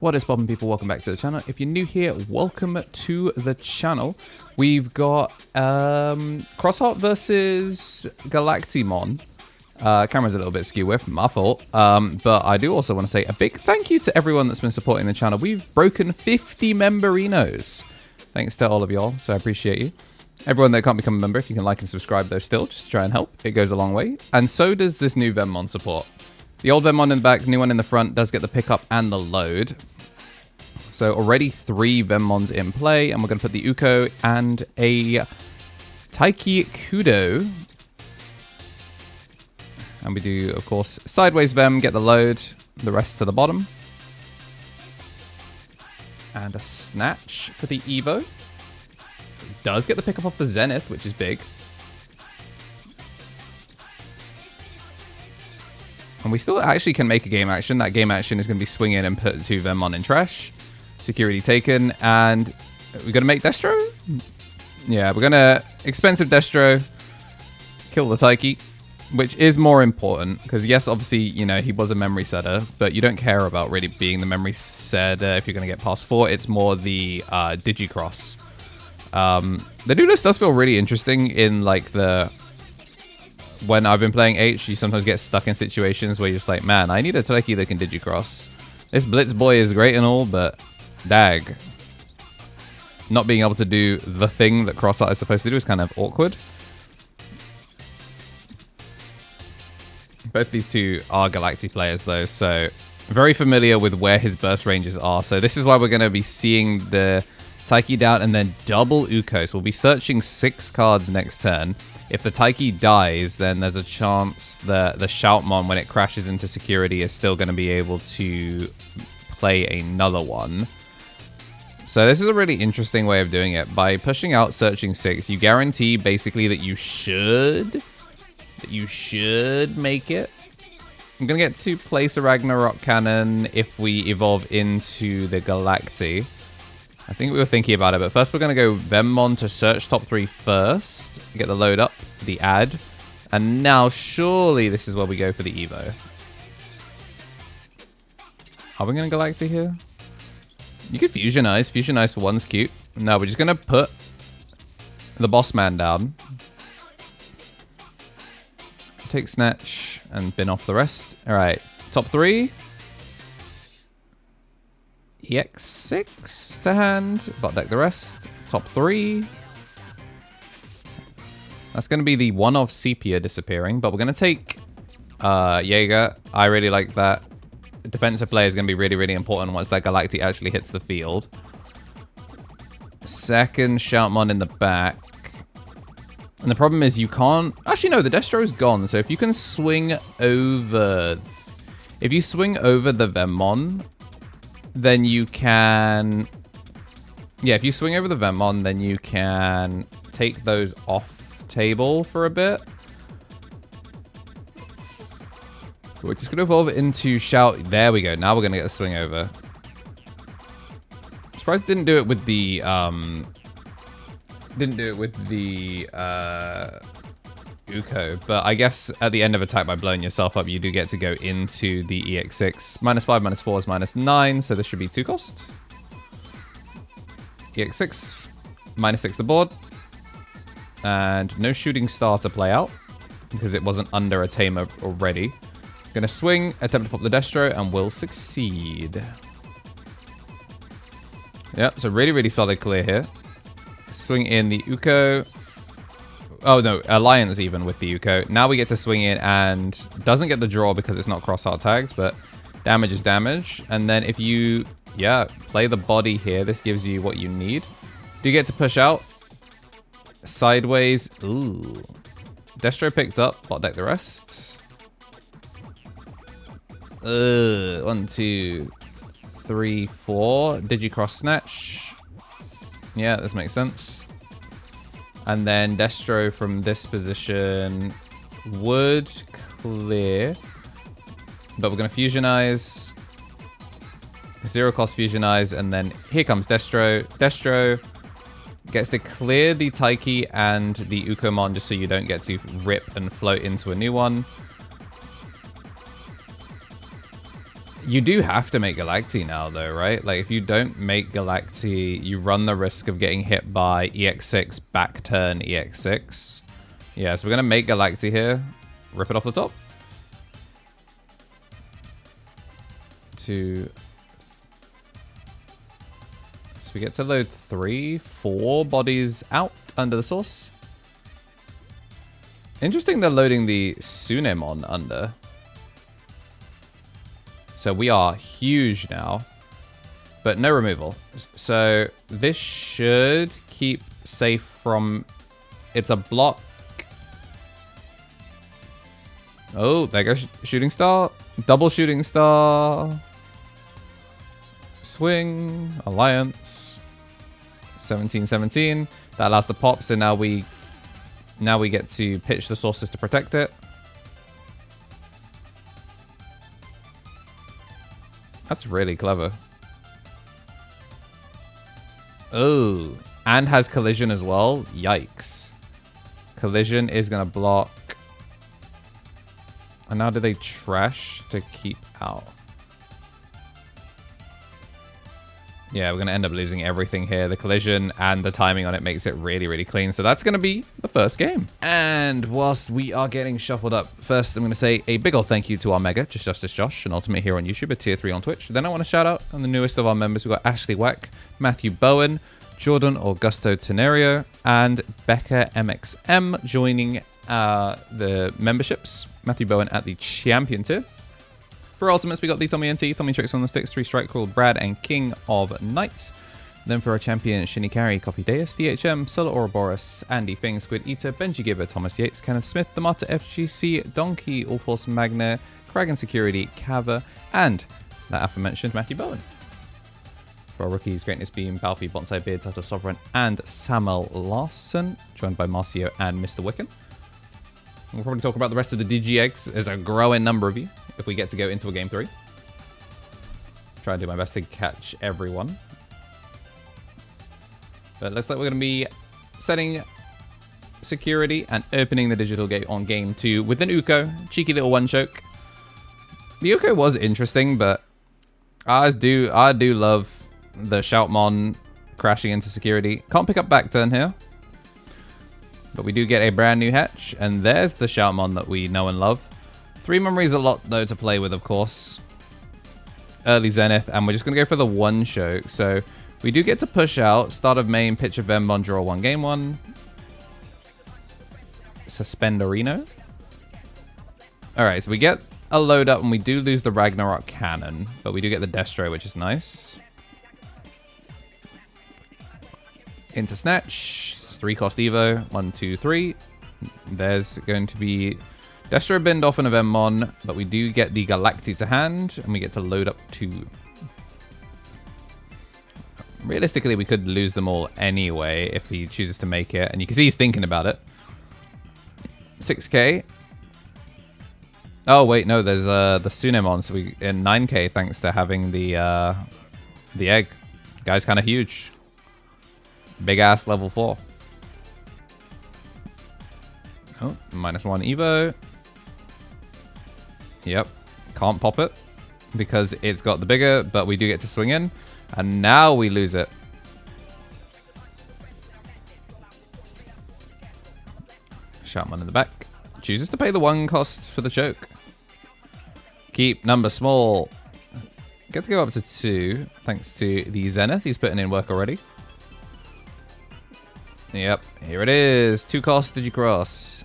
What is poppin', people? Welcome back to the channel. If you're new here, welcome to the channel. We've got Crossheart versus Galacticmon. Camera's a little bit skew with, my fault. But I do also want to say a big thank you to everyone that's been supporting the channel. We've broken 50 memberinos. Thanks to all of y'all, so I appreciate you. Everyone that can't become a member, if you can like and subscribe though still, just to try and help. It goes a long way. And so does this new Veemon support. The old Veemon in the back, new one in the front, does get the pickup and the load. So already 3 Veemons in play, and we're going to put the Uko and a Taiki Kudo. And we do, of course, sideways Vem, get the load, the rest to the bottom. And a Snatch for the Evo. Does get the pickup off the Zenith, which is big. And we still actually can make a game action. That game action is going to be swing in and put 2 Veemon in trash. Security taken, and we're going to make Destro? Yeah, we're going to expensive Destro, kill the Taiki, which is more important, because yes, obviously, you know, he was a memory setter, but you don't care about really being the memory setter if you're going to get past 4. It's more the Digicross. The new list does feel really interesting in, like, when I've been playing H, you sometimes get stuck in situations where you're just like, man, I need a Taiki that can Digicross. This Blitz boy is great and all, but dag. Not being able to do the thing that Crossheart is supposed to do is kind of awkward. Both these two are Galactic players though, so very familiar with where his burst ranges are. So this is why we're going to be seeing the Taiki down and then double Uko. So we'll be searching 6 cards next turn. If the Taiki dies, then there's a chance that the Shoutmon, when it crashes into security, is still going to be able to play another one. So this is a really interesting way of doing it. By pushing out searching 6, you guarantee basically that you should make it. I'm going to get to place a Ragnarok Cannon if we evolve into the Galacti. I think we were thinking about it, but first we're going to go Veemon to search top 3 first. Get the load up, the add. And now surely this is where we go for the Evo. Are we going to Galacti here? You could Fusionize. Fusionize for 1's cute. No, we're just going to put the boss man down. Take Snatch and bin off the rest. Alright, top 3. EX6 to hand. Bot deck the rest. Top 3. That's going to be the one of Sepia disappearing, but we're going to take Jaeger. I really like that. Defensive play is going to be really, really important once that Galactic actually hits the field. Second Shoutmon in the back. And the problem is you can't... Actually, no, the Destro's gone. So if you can swing over... If you swing over the Veemon, then you can... Yeah, if you swing over the Veemon, then you can take those off table for a bit. We're just going to evolve it into Shout. There we go. Now we're going to get the swing over. Surprised it didn't do it with the... Uko, but I guess at the end of attack by blowing yourself up, you do get to go into the EX6. -5, -4 is -9, so this should be 2 cost. EX6, -6 the board. And no shooting star to play out, because it wasn't under a tamer already. Gonna swing, attempt to pop the Destro, and will succeed. Yeah, so really, really solid clear here. Swing in the Uko. Oh no, Alliance even with the Uko. Now we get to swing in and doesn't get the draw because it's not Crossheart tagged, but damage is damage. And then if you, play the body here, this gives you what you need. Do you get to push out? Sideways. Ooh. Destro picked up, bot deck the rest. 1, 2, 3, 4. Digicross Snatch. Yeah, this makes sense. And then Destro from this position would clear. But we're going to Fusionize. 0 cost Fusionize. And then here comes Destro. Destro gets to clear the Taiki and the Ukomon just so you don't get to rip and float into a new one. You do have to make Galacti now, though, right? Like, if you don't make Galacti, you run the risk of getting hit by EX6, back turn EX6. Yeah, so we're going to make Galacti here. Rip it off the top. 2. So we get to load 3, 4 bodies out under the source. Interesting they're loading the Sunemon under. So we are huge now, but no removal. So this should keep safe from... It's a block. Oh, there goes Shooting Star. Double Shooting Star. Swing. Alliance. 17-17. That allows the pop, so now we get to pitch the sources to protect it. That's really clever. Oh, and has collision as well. Yikes. Collision is going to block. And now do they trash to keep out? Yeah, we're going to end up losing everything here. The collision and the timing on it makes it really, really clean. So that's going to be the first game. And whilst we are getting shuffled up, first I'm going to say a big old thank you to our Mega, Just Justice Josh, an Ultimate here on YouTube, a tier 3 on Twitch. Then I want to shout out on the newest of our members. We've got Ashley Wack, Matthew Bowen, Jordan Augusto Tenerio, and Becca MXM joining the memberships. Matthew Bowen at the Champion tier. For Ultimates, we got the Tommy NT, Tommy Tricks on the Sticks, 3 Strike Crawl, Brad, and King of Knights. Then for our champion, Shinny Carey, Coffee Deus, DHM, Solo Ouroboros, Andy Fing, Squid Eater, Benji Gibber, Thomas Yates, Kenneth Smith, The Martyr FGC, Donkey, All Force Magna, Kragan Security, Kava, and that aforementioned Matthew Bowen. For our rookies, Greatness Beam, Balfi, Bonsai Beard, Tato Sovereign, and Samuel Larson, joined by Marcio and Mr. Wiccan. We'll probably talk about the rest of the Digi Eggs. There's a growing number of you if we get to go into a game 3. Try and do my best to catch everyone. But looks like we're going to be setting security and opening the digital gate on game 2 with an Uko. Cheeky little one choke. The Uko was interesting, but I do love the Shoutmon crashing into security. Can't pick up back turn here. But we do get a brand new hatch, and there's the Shoutmon that we know and love. 3 memories a lot, though, to play with, of course. Early Zenith, and we're just going to go for the one choke. So we do get to push out. Start of main, pitch of Veemon, draw 1, game 1. Suspenderino. Alright, so we get a load up, and we do lose the Ragnarok cannon. But we do get the Destro, which is nice. Into Snatch. 3 cost Evo. 1, 2, 3. There's going to be Destro binned off in a Veemon, but we do get the Galacti to hand, and we get to load up 2. Realistically, we could lose them all anyway if he chooses to make it, and you can see he's thinking about it. 6k. Oh wait, no, there's the Sunemon, so we in 9k thanks to having the egg. Guy's kind of huge. Big ass level 4. Oh, -1 Evo. Yep, can't pop it because it's got the bigger, but we do get to swing in, and now we lose it. Shoutmon in the back. Chooses to pay the 1 cost for the choke. Keep number small. Get to go up to 2 thanks to the Zenith. He's putting in work already. Yep, here it is. 2 cost Digicross.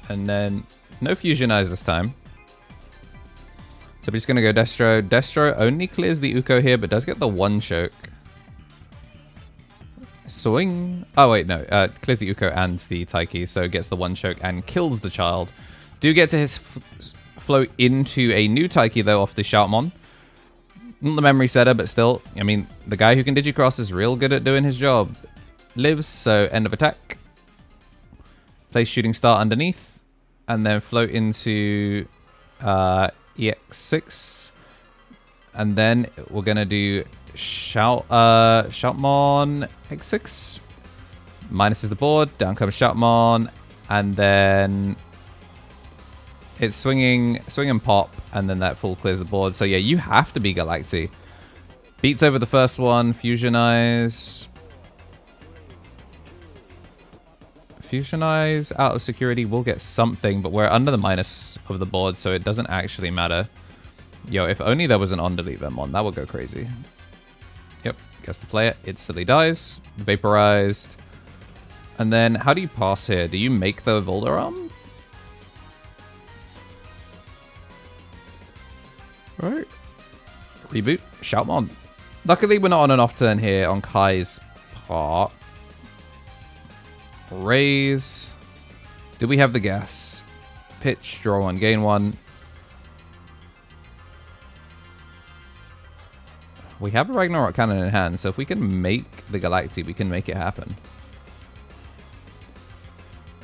And then no Fusion Eyes this time. So we're just going to go Destro. Destro only clears the Uko here, but does get the 1 choke. Swing. Oh, wait, no. Clears the Uko and the Taiki, so gets the 1 choke and kills the child. Do get to his float into a new Taiki, though, off the Shoutmon. Not the memory setter, but still. I mean, the guy who can Digicross is real good at doing his job. Lives, so end of attack. Place Shooting Star underneath. And then float into EX6. And then we're going to do Shoutmon X6. Minus is the board. Down comes Shoutmon. And then It's swing and pop, and then that full clears the board. So yeah, you have to be Galacti. Beats over the first one. Fusionize. Fusionize out of security will get something, but we're under the minus of the board, so it doesn't actually matter. Yo, if only there was an on-delete Veemon, that would go crazy. Yep, gets to play it. Instantly dies. Vaporized. And then, how do you pass here? Do you make the Volderarm? Right. Reboot. Shoutmon. Luckily, we're not on an off turn here on Kai's part. Raise. Do we have the gas? Pitch, draw one, gain one. We have a Ragnarok cannon in hand, so if we can make the Galacti, we can make it happen.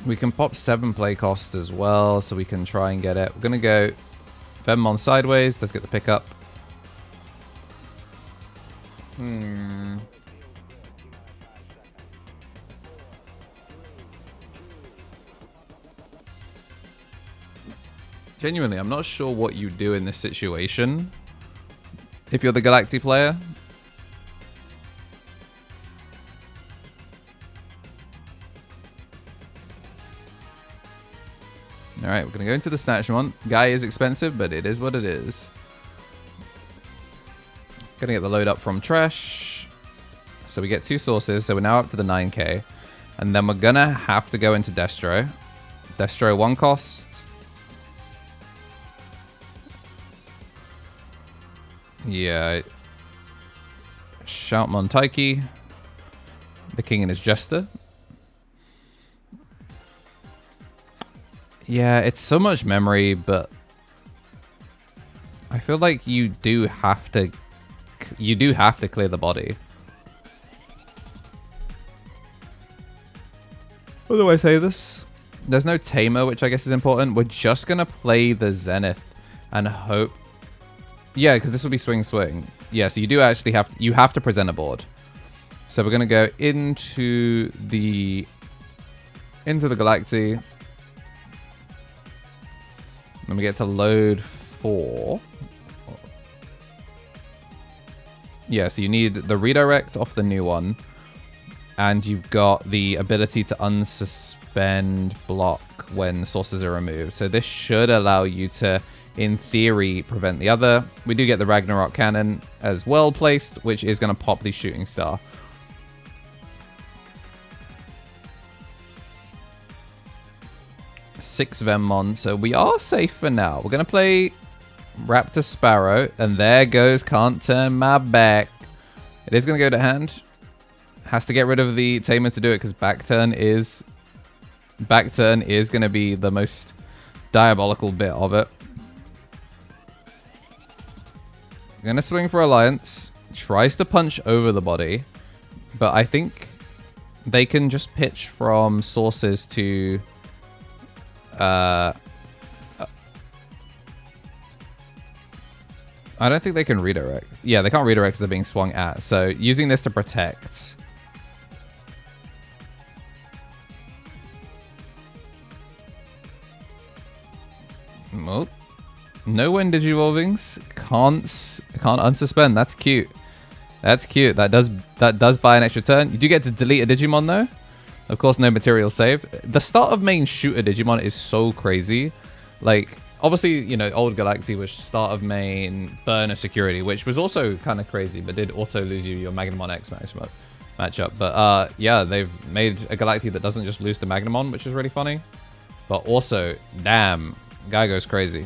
We can pop 7 play cost as well, so we can try and get it. We're going to go Veemon sideways. Let's get the pickup. Genuinely, I'm not sure what you do in this situation. If you're the Galacti player. Alright, we're going to go into the Snatchmon. Guy is expensive, but it is what it is. Gonna get the load up from Trash. So we get 2 sources, so we're now up to the 9k. And then we're gonna have to go into Destro. Destro 1 cost. Yeah. Shoutmon Taiki. The King and his Jester. Yeah, it's so much memory, but I feel like you do have to clear the body. What do I say this? There's no Tamer, which I guess is important. We're just gonna play the Zenith and hope. Yeah, because this will be swing. Yeah, so you do actually have to present a board. So we're gonna go into the Galacti. Then we get to load 4. Yeah, so you need the redirect off the new one. And you've got the ability to unsuspend block when sources are removed. So this should allow you to, in theory, prevent the other. We do get the Ragnarok cannon as well placed, which is going to pop the shooting star. Six Veemon, so we are safe for now. We're going to play Raptor Sparrow, and there goes Can't Turn My Back. It is going to go to hand. Has to get rid of the Tamer to do it, because back turn is going to be the most diabolical bit of it. Going to swing for Alliance. Tries to punch over the body, but I think they can just pitch from sources to... I don't think they can redirect. Yeah, they can't redirect because they're being swung at. So using this to protect. Oh. No wind Digivolvings. Can't unsuspend. That's cute. That's cute. That does buy an extra turn. You do get to delete a Digimon though. Of course, no material save. The start of main shooter Digimon is so crazy. Like, obviously, you know, old Galacti was start of main burner security, which was also kind of crazy, but did auto lose you your Magnamon X matchup. But yeah, they've made a Galacti that doesn't just lose to Magnamon, which is really funny. But also, damn, guy goes crazy.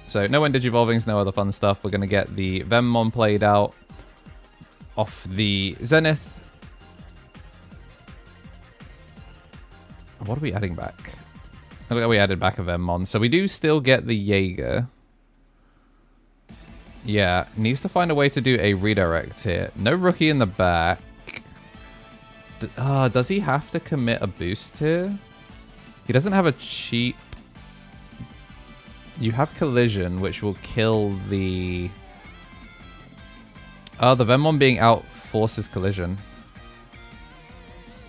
So no one Digivolvings, no other fun stuff. We're going to get the Veemon played out off the Zenith. What are we adding back? Look at we added back a Veemon. So we do still get the Jaeger. Yeah, needs to find a way to do a redirect here. No rookie in the back. Does he have to commit a boost here? He doesn't have a cheap... You have Collision, which will kill the... Oh, the Veemon being out forces Collision.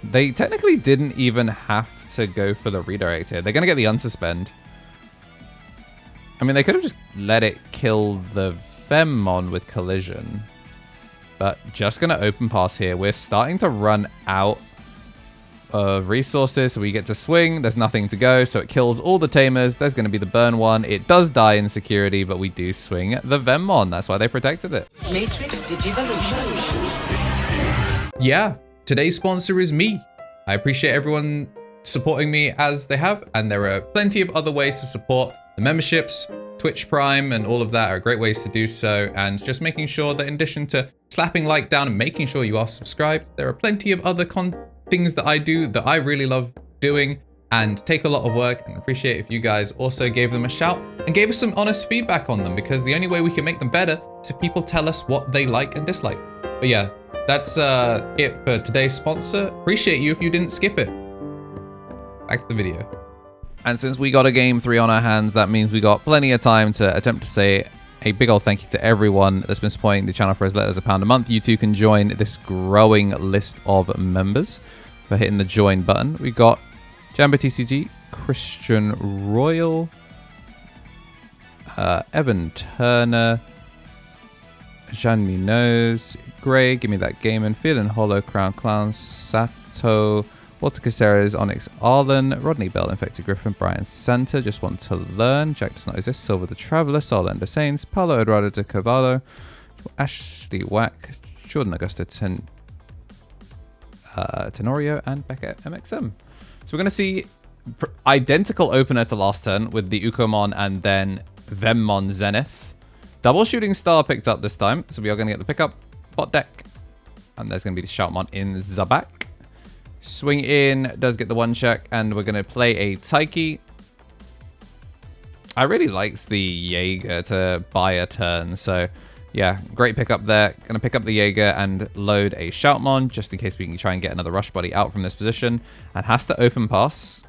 They technically didn't even have to go for the redirect here. They're going to get the unsuspend. I mean, they could have just let it kill the Veemon with collision. But just going to open pass here. We're starting to run out of resources, so we get to swing. There's nothing to go, so it kills all the tamers. There's going to be the burn one. It does die in security, but we do swing the Veemon. That's why they protected it. Matrix Digivolution. Yeah, today's sponsor is me. I appreciate everyone supporting me as they have, and there are plenty of other ways to support. The memberships, Twitch Prime, and all of that are great ways to do so, and just making sure that in addition to slapping like down and making sure you are subscribed, there are plenty of other things that I do that I really love doing and take a lot of work, and appreciate if you guys also gave them a shout and gave us some honest feedback on them, because the only way we can make them better is if people tell us what they like and dislike. But yeah, that's it for today's sponsor. Appreciate you if you didn't skip it. Back to the video. And since we got a game 3 on our hands, that means we got plenty of time to attempt to say a big old thank you to everyone that's been supporting the channel for as little as £1 a month. You too can join this growing list of members by hitting the join button. We got DigimonTCG TCG, Christian Royal, Evan Turner, Jean Minos, Gray, Give Me That Game and Feeling Hollow, Crown Clown, Sato, Walter Caceres, Onyx Arlen, Rodney Bell, Infected Griffin, Brian Santa, Just Want to Learn, Jack Does Not Exist, Silver the Traveller, Solender Saints, Paulo Eduardo de Cavallo, Ashley Wack, Jordan Augusta Tenorio, and Becca MXM. So we're going to see identical opener to last turn with the Ukomon and then Veemon Zenith. Double Shooting Star picked up this time, so we are going to get the pickup, bot deck, and there's going to be the Shoutmon in Zabak. Swing in, does get the one check, and we're going to play a Taiki. I really liked the Jaeger to buy a turn, so yeah, great pickup there. Going to pick up the Jaeger and load a Shoutmon, just in case we can try and get another Rush Buddy out from this position, and has to open pass.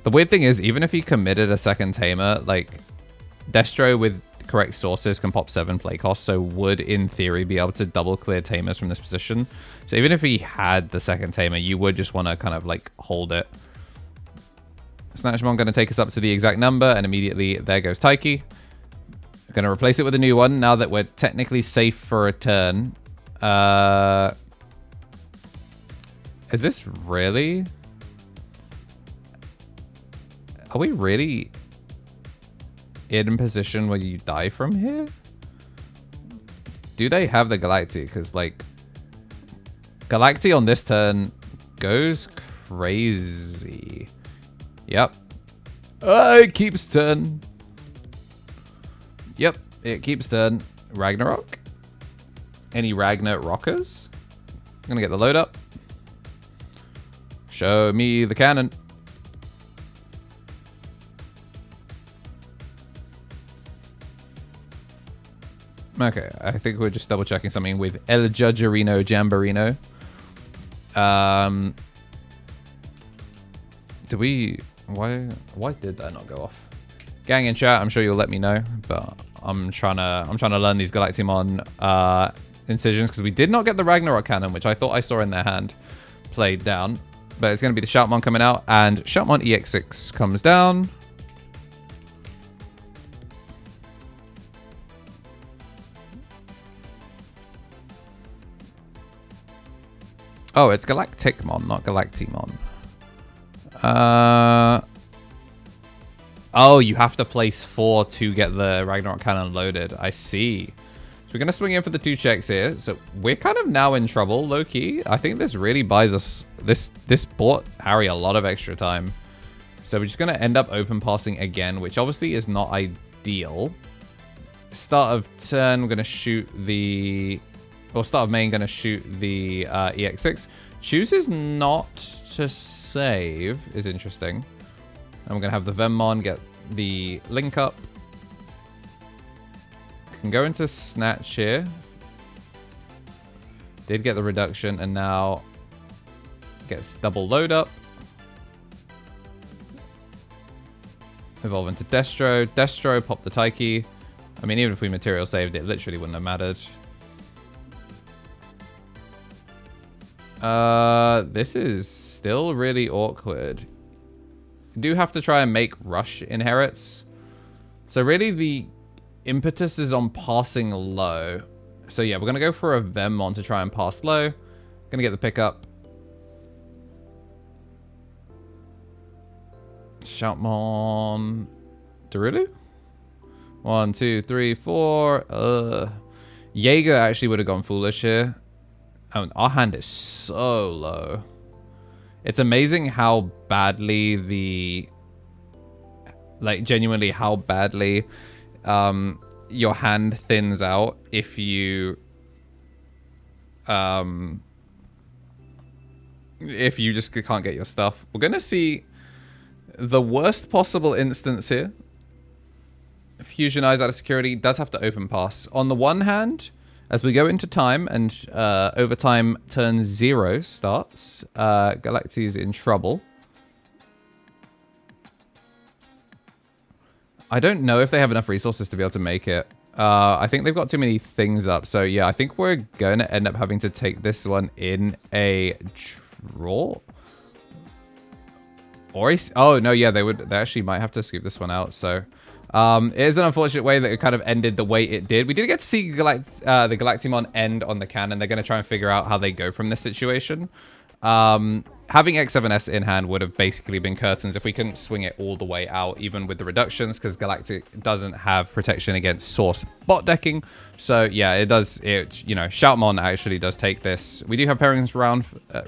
The weird thing is, even if he committed a second Tamer, like, Destro with correct sources can pop 7 play costs, so would in theory be able to double clear Tamers from this position. So even if he had the second Tamer, you would just want to kind of like hold it. Snatchmon going to take us up to the exact number, and immediately there goes Taiki. Going to replace it with a new one now that we're technically safe for a turn. Is this really? Are we really in position where you die from here? Do they have the Galacti? Because like Galacti on this turn goes crazy. Yep. It keeps turn. Yep, it keeps turn. Ragnarok. Any Ragnar rockers? I'm gonna get the load up. Show me the cannon. Okay, I think we're just double checking something with El Judgerino Jamborino. Do we... Why did that not go off? Gang in chat, I'm sure you'll let me know, but I'm trying to learn these Galacticmon incisions, because we did not get the Ragnarok cannon, which I thought I saw in their hand played down. But it's going to be the Shoutmon coming out, and Shoutmon EX6 comes down. Oh, it's Galacticmon, not Galacticmon. Oh, you have to place 4 to get the Ragnarok cannon loaded. I see. So we're going to swing in for the 2 checks here. So we're kind of now in trouble, low-key. I think this really buys us... This bought Harry a lot of extra time. So we're just going to end up open passing again, which obviously is not ideal. Start of turn, we're going to shoot the... Or start of main, going to shoot the EX6. Chooses not to save is interesting. And we're going to have the Veemon get the link up. Can go into Snatch here. Did get the reduction, and now gets double load up. Evolve into Destro. Destro, pop the Taiki. I mean, even if we material saved, it literally wouldn't have mattered. This is still really awkward. Do have to try and make Rush inherits. So really the impetus is on passing low. So yeah, we're going to go for a Veemon to try and pass low. Going to get the pickup. Shoutmon. Darulu? 1, 2, 3, 4. Jaeger actually would have gone foolish here. Our hand is so low. It's amazing how badly the... Like, genuinely how badly your hand thins out if you... if you just can't get your stuff. We're going to see the worst possible instance here. Fusion Eyes out of security does have to open pass. On the one hand, as we go into time and overtime turn 0 starts, Galacti is in trouble. I don't know if they have enough resources to be able to make it. I think they've got too many things up. So yeah, I think we're going to end up having to take this one in a draw. Or oh no, yeah, they actually might have to scoop this one out. So it is an unfortunate way that it kind of ended the way it did. We did get to see the Galacticmon end on the cannon. They're going to try and figure out how they go from this situation. Having X7S in hand would have basically been curtains if we couldn't swing it all the way out, even with the reductions, because Galactic doesn't have protection against source bot decking. So yeah, it does. You know, Shoutmon actually does take this. We do have pairings round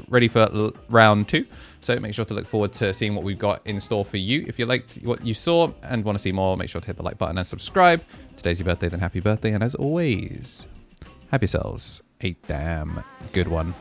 ready for round 2, so make sure to look forward to seeing what we've got in store for you. If you liked what you saw and want to see more, make sure to hit the like button and subscribe. Today's your birthday, then happy birthday, and as always, have yourselves a damn good one.